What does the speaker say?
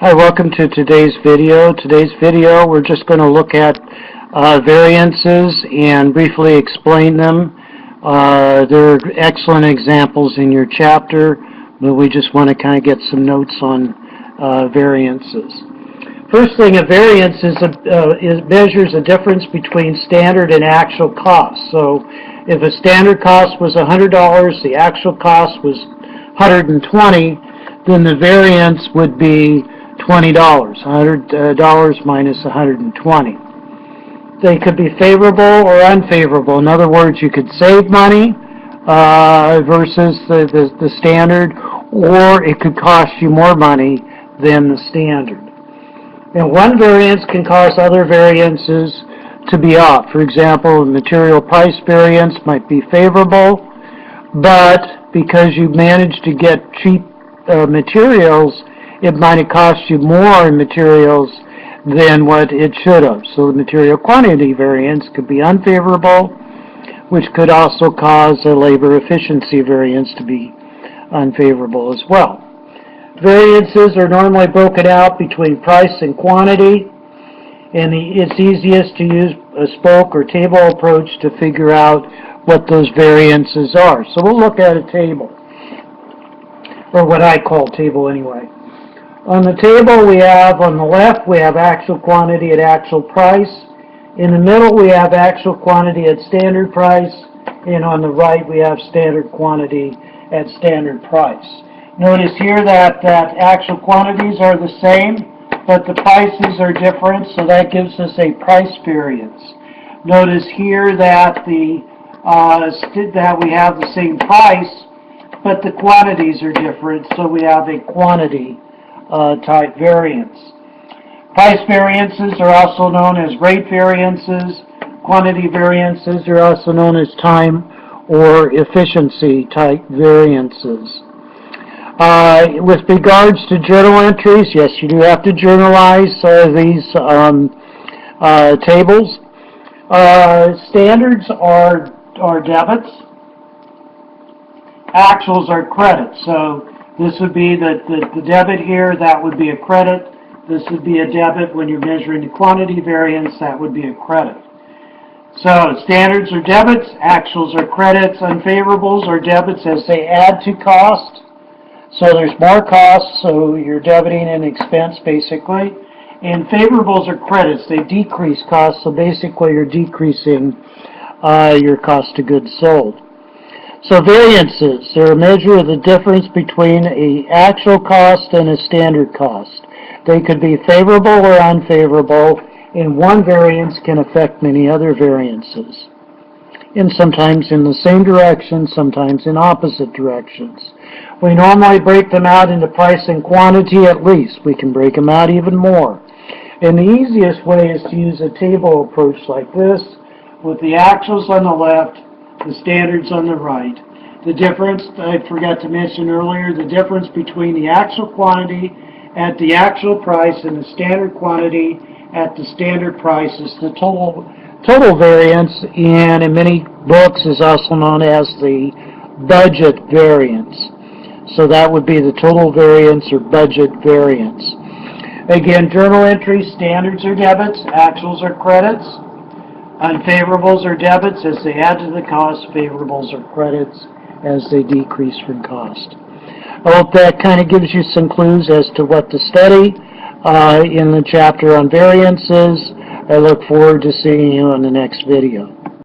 Hi, welcome to today's video. Today's video we're just going to look at variances and briefly explain them. There are excellent examples in your chapter, but we just want to kind of get some notes on variances. First thing, a variance it measures a difference between standard and actual cost. So if a standard cost was $100, the actual cost was $120, then the variance would be $20, $100 minus $120. They could be favorable or unfavorable. In other words, you could save money versus the standard, or it could cost you more money than the standard. And one variance can cause other variances to be off. For example, a material price variance might be favorable, but because you managed to get cheap materials, it might have cost you more in materials than what it should have. So the material quantity variance could be unfavorable, which could also cause a labor efficiency variance to be unfavorable as well. Variances are normally broken out between price and quantity, and it's easiest to use a spoke or table approach to figure out what those variances are. So we'll look at a table, or what I call table anyway. On the table we have, on the left, we have actual quantity at actual price. In the middle we have actual quantity at standard price. And on the right we have standard quantity at standard price. Notice here that actual quantities are the same, but the prices are different, so that gives us a price variance. Notice here that we have the same price, but the quantities are different, so we have a quantity type variance. Price variances are also known as rate variances. Quantity variances are also known as time or efficiency type variances. With regards to journal entries, yes, you do have to journalize these tables. Standards are debits. Actuals are credits. So this would be the debit here, that would be a credit. This would be a debit. When you're measuring the quantity variance, that would be a credit. So standards are debits, actuals are credits, unfavorables are debits as they add to cost. So there's more cost, so you're debiting an expense basically. And favorables are credits, they decrease cost, so basically you're decreasing your cost of goods sold. So variances are a measure of the difference between an actual cost and a standard cost. They could be favorable or unfavorable, and one variance can affect many other variances. And sometimes in the same direction, sometimes in opposite directions. We normally break them out into price and quantity at least. We can break them out even more. And the easiest way is to use a table approach like this, with the actuals on the left, the standards on the right. The difference, I forgot to mention earlier, the difference between the actual quantity at the actual price and the standard quantity at the standard price is the total variance, and in many books is also known as the budget variance. So that would be the total variance or budget variance. Again, journal entries, standards are debits, actuals are credits. Unfavorables are debits as they add to the cost. Favorables are credits as they decrease from cost. I hope that kind of gives you some clues as to what to study in the chapter on variances. I look forward to seeing you in the next video.